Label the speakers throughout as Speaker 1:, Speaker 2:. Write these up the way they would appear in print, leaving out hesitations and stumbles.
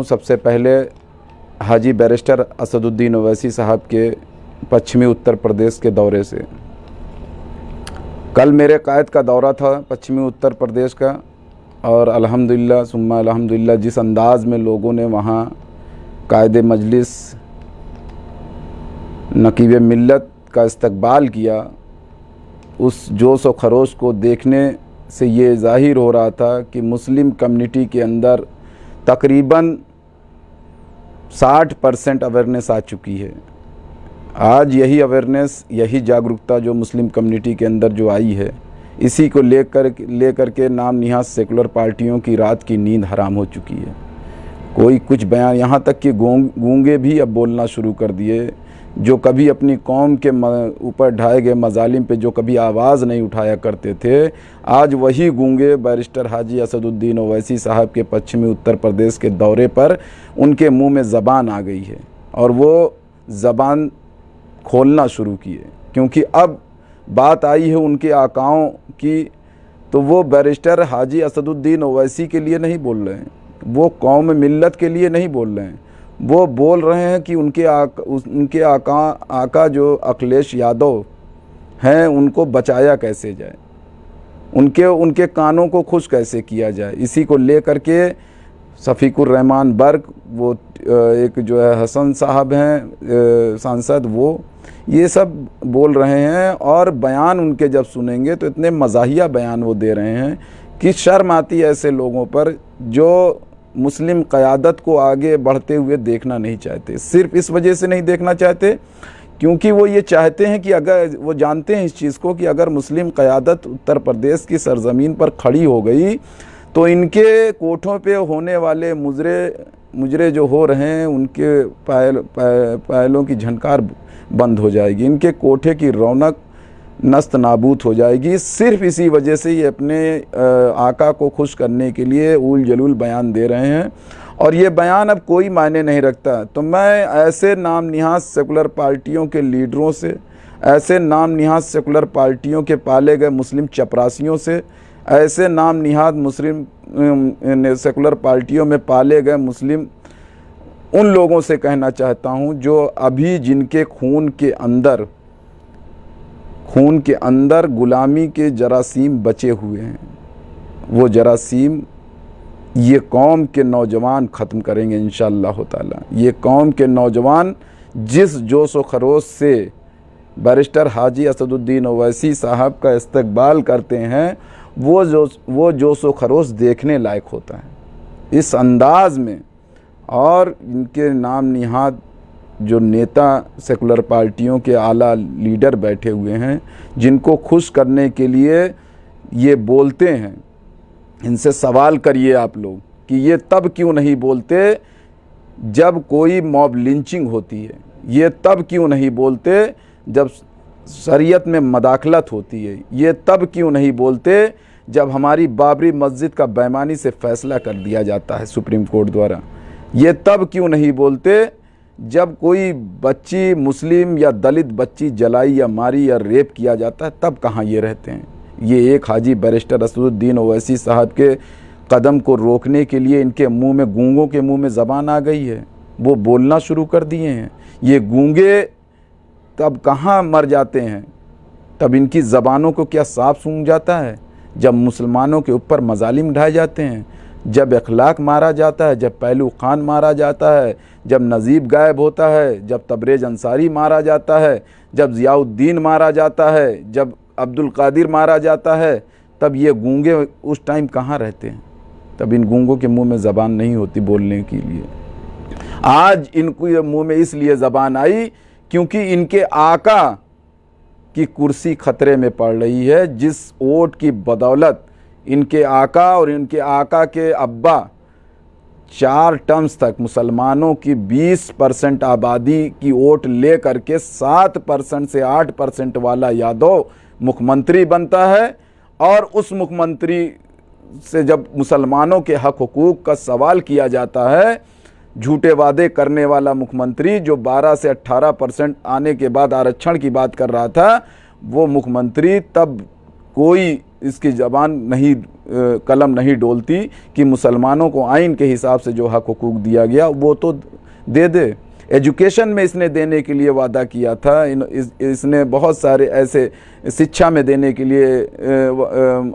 Speaker 1: सबसे पहले हाजी बैरिस्टर असदुद्दीन ओवैसी साहब के पश्चिमी उत्तर प्रदेश के दौरे से। कल मेरे कायद का दौरा था पश्चिमी उत्तर प्रदेश का, और अल्हम्दुलिल्लाह सुम्मा अल्हम्दुलिल्लाह जिस अंदाज़ में लोगों ने वहाँ कायदे मजलिस नकीब मिल्लत का इस्तकबाल किया, उस जोश व खरोश को देखने से ये ज़ाहिर हो रहा था कि मुस्लिम कम्युनिटी के अंदर तकरीबन 60% अवेयरनेस आ चुकी है। आज यही अवेयरनेस, यही जागरूकता जो मुस्लिम कम्युनिटी के अंदर जो आई है, इसी को लेकर के नाम निहाद सेकुलर पार्टियों की रात की नींद हराम हो चुकी है। कोई कुछ बयान, यहाँ तक कि गूंगे भी अब बोलना शुरू कर दिए, जो कभी अपनी कौम के ऊपर ढाए गए मजालिम पे जो कभी आवाज़ नहीं उठाया करते थे, आज वही गूंगे बैरिस्टर हाजी असदुद्दीन ओवैसी साहब के पश्चिमी उत्तर प्रदेश के दौरे पर उनके मुंह में ज़बान आ गई है और वो ज़बान खोलना शुरू किए, क्योंकि अब बात आई है उनके आकाओं की, तो वो बैरिस्टर हाजी असदुद्दीन ओवैसी के लिए नहीं बोल रहे हैं, वो कौम मिल्लत के लिए नहीं बोल रहे हैं, वो बोल रहे हैं कि उनके आका जो अखिलेश यादव हैं उनको बचाया कैसे जाए, उनके कानों को खुश कैसे किया जाए। इसी को लेकर के शफीकुर रहमान बर्क, वो एक जो है हसन साहब हैं सांसद, वो ये सब बोल रहे हैं, और बयान उनके जब सुनेंगे तो इतने मज़ाहिया बयान वो दे रहे हैं कि शर्म आती है ऐसे लोगों पर जो मुस्लिम क़यादत को आगे बढ़ते हुए देखना नहीं चाहते। सिर्फ इस वजह से नहीं देखना चाहते क्योंकि वो ये चाहते हैं कि अगर वो जानते हैं इस चीज़ को कि अगर मुस्लिम क़यादत उत्तर प्रदेश की सरज़मीन पर खड़ी हो गई तो इनके कोठों पे होने वाले मुजरे जो हो रहे हैं उनके पायलों की झनकार बंद हो जाएगी, इनके कोठे की रौनक नस्त नाबूद हो जाएगी। सिर्फ इसी वजह से ये अपने आका को खुश करने के लिए उल जलूल बयान दे रहे हैं, और ये बयान अब कोई मायने नहीं रखता। तो मैं ऐसे नाम निहाद सेकुलर पार्टियों के लीडरों से, ऐसे नाम निहाद सेकुलर पार्टियों के पाले गए मुस्लिम चपरासियों से, ऐसे नाम निहाद मुस्लिम सेकुलर पार्टियों में पाले गए मुस्लिम उन लोगों से कहना चाहता हूं जो अभी जिनके खून के अंदर गुलामी के जरासीम बचे हुए हैं, वो जरासीम ये कौम के नौजवान ख़त्म करेंगे इंशाअल्लाह ताला। ये कौम के नौजवान जिस जोश व खरोश से बैरिस्टर हाजी असदुद्दीन ओवैसी साहब का इस्तकबाल करते हैं, वो जोश व खरोश देखने लायक होता है। इस अंदाज़ में, और इनके नाम निहाद जो नेता सेकुलर पार्टियों के आला लीडर बैठे हुए हैं, जिनको खुश करने के लिए ये बोलते हैं, इनसे सवाल करिए आप लोग कि ये तब क्यों नहीं बोलते जब कोई मॉब लिंचिंग होती है, ये तब क्यों नहीं बोलते जब शरीयत में मदाखलत होती है, ये तब क्यों नहीं बोलते जब हमारी बाबरी मस्जिद का बेईमानी से फ़ैसला कर दिया जाता है सुप्रीम कोर्ट द्वारा, ये तब क्यों नहीं बोलते जब कोई बच्ची मुस्लिम या दलित बच्ची जलाई या मारी या रेप किया जाता है, तब कहाँ ये रहते हैं। ये एक हाजी बैरिस्टर असदुद्दीन ओवैसी साहब के कदम को रोकने के लिए इनके मुंह में, गूंगों के मुंह में ज़बान आ गई है, वो बोलना शुरू कर दिए हैं। ये गूंगे तब कहाँ मर जाते हैं, तब इनकी ज़बानों को क्या साफ सूंघ जाता है जब मुसलमानों के ऊपर मजालिम ढाए जाते हैं, जब अखलाक मारा जाता है, जब पहलू खान मारा जाता है, जब नजीब गायब होता है, जब तबरेज अंसारी मारा जाता है, जब ज़ियाउद्दीन मारा जाता है, जब अब्दुल कादिर मारा जाता है, तब ये गूंगे उस टाइम कहाँ रहते हैं। तब इन गूंगों के मुंह में ज़बान नहीं होती बोलने के लिए। आज इनको मुंह में इसलिए ज़बान आई क्योंकि इनके आका की कुर्सी खतरे में पड़ रही है, जिस वोट की बदौलत इनके आका और इनके आका के अब्बा 4 टर्म्स तक मुसलमानों की 20% आबादी की वोट ले करके 7% से 8% वाला यादव मुख्यमंत्री बनता है, और उस मुख्यमंत्री से जब मुसलमानों के हक हुकूक का सवाल किया जाता है, झूठे वादे करने वाला मुख्यमंत्री जो 12 से 18% आने के बाद आरक्षण की बात कर रहा था, वो मुख्यमंत्री तब कोई इसकी ज़बान नहीं कलम नहीं डोलती कि मुसलमानों को आइन के हिसाब से जो हक हुकूक दिया गया वो तो दे दे। एजुकेशन में इसने देने के लिए वादा किया था, इसने बहुत सारे ऐसे शिक्षा में देने के लिए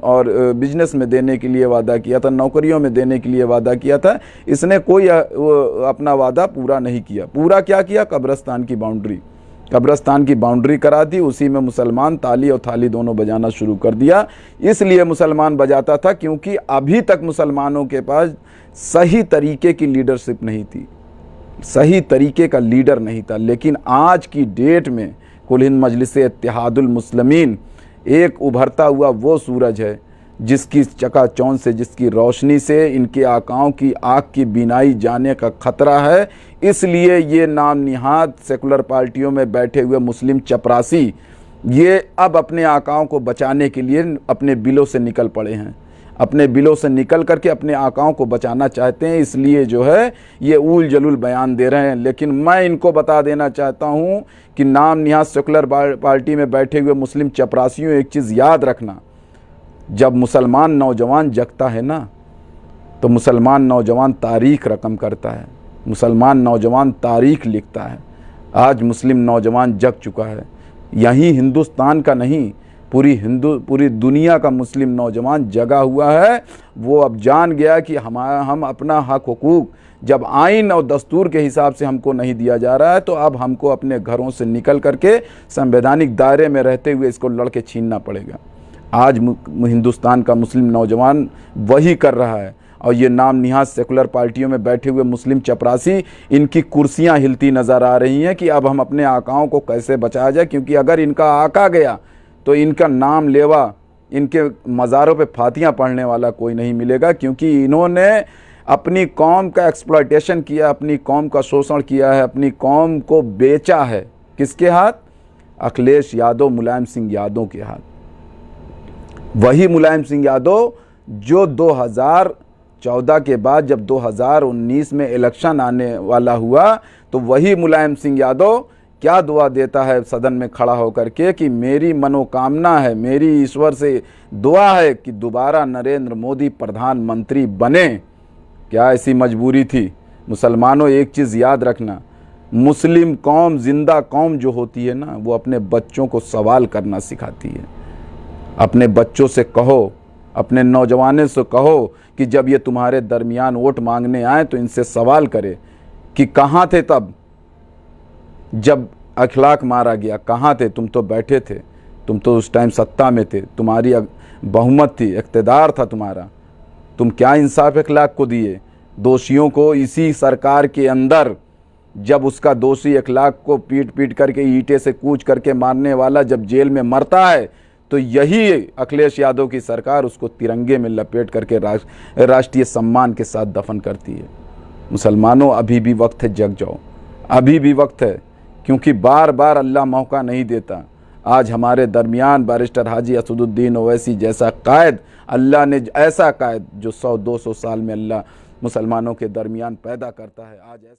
Speaker 1: और बिजनेस में देने के लिए वादा किया था, नौकरियों में देने के लिए वादा किया था। इसने कोई अपना वादा पूरा नहीं किया। पूरा क्या किया? कब्रस्तान की बाउंड्री करा दी, उसी में मुसलमान ताली और थाली दोनों बजाना शुरू कर दिया। इसलिए मुसलमान बजाता था क्योंकि अभी तक मुसलमानों के पास सही तरीके की लीडरशिप नहीं थी, सही तरीके का लीडर नहीं था। लेकिन आज की डेट में कुल हिंद मजलिस-ए इत्तेहादुल मुस्लिमीन एक उभरता हुआ वो सूरज है जिसकी चकाचौंध से, जिसकी रोशनी से इनके आकाओं की आँख की बीनाई जाने का खतरा है। इसलिए ये नाम निहाद सेकुलर पार्टियों में बैठे हुए मुस्लिम चपरासी ये अब अपने आकाओं को बचाने के लिए अपने बिलों से निकल पड़े हैं, अपने बिलों से निकल करके अपने आकाओं को बचाना चाहते हैं। इसलिए जो है ये उल जलूल बयान दे रहे हैं। लेकिन मैं इनको बता देना चाहता हूँ कि नाम निहाद सेकुलर पार्टी में बैठे हुए मुस्लिम चपरासियों, एक चीज़ याद रखना, जब मुसलमान नौजवान जगता है ना तो मुसलमान नौजवान तारीख रकम करता है, मुसलमान नौजवान तारीख लिखता है। आज मुस्लिम नौजवान जग चुका है, यहीं हिंदुस्तान का नहीं पूरी दुनिया का मुस्लिम नौजवान जगा हुआ है। वो अब जान गया कि हम अपना हक हुकूक जब आइन और दस्तूर के हिसाब से हमको नहीं दिया जा रहा है तो अब हमको अपने घरों से निकल करके संवैधानिक दायरे में रहते हुए इसको लड़के छीनना पड़ेगा। आज हिंदुस्तान का मुस्लिम नौजवान वही कर रहा है। और ये नाम निहाद सेकुलर पार्टियों में बैठे हुए मुस्लिम चपरासी, इनकी कुर्सियां हिलती नज़र आ रही हैं कि अब हम अपने आकाओं को कैसे बचाया जाए, क्योंकि अगर इनका आका गया तो इनका नाम लेवा, इनके मज़ारों पे फातियां पढ़ने वाला कोई नहीं मिलेगा। क्योंकि इन्होंने अपनी कौम का एक्सप्लॉयटेशन किया, अपनी कौम का शोषण किया है, अपनी कौम को बेचा है। किसके हाथ? अखिलेश यादव, मुलायम सिंह यादव के हाथ। वही मुलायम सिंह यादव जो 2014 के बाद जब 2019 में इलेक्शन आने वाला हुआ तो वही मुलायम सिंह यादव क्या दुआ देता है सदन में खड़ा होकर के कि मेरी मनोकामना है, मेरी ईश्वर से दुआ है कि दोबारा नरेंद्र मोदी प्रधानमंत्री बने। क्या ऐसी मजबूरी थी? मुसलमानों, एक चीज़ याद रखना, मुस्लिम कौम, जिंदा कौम जो होती है ना, वो अपने बच्चों को सवाल करना सिखाती है। अपने बच्चों से कहो, अपने नौजवानों से कहो कि जब ये तुम्हारे दरमियान वोट मांगने आए तो इनसे सवाल करे कि कहाँ थे तब जब अखलाक मारा गया, कहाँ थे? तुम तो बैठे थे, तुम तो उस टाइम सत्ता में थे, तुम्हारी बहुमत थी, इक़्तिदार था तुम्हारा, तुम क्या इंसाफ अखलाक को दिए? दोषियों को इसी सरकार के अंदर जब उसका दोषी अखलाक को पीट पीट करके ईंटे से कूच करके मारने वाला जब जेल में मरता है तो यही अखिलेश यादव की सरकार उसको तिरंगे में लपेट करके राष्ट्रीय सम्मान के साथ दफन करती है। मुसलमानों, अभी भी वक्त है, जग जाओ, अभी भी वक्त है, क्योंकि बार बार अल्लाह मौका नहीं देता। आज हमारे दरमियान बैरिस्टर हाजी असदुद्दीन ओवैसी जैसा कायद, अल्लाह ने ऐसा कायद जो 100-200 साल में अल्लाह मुसलमानों के दरमियान पैदा करता है, आज ऐसा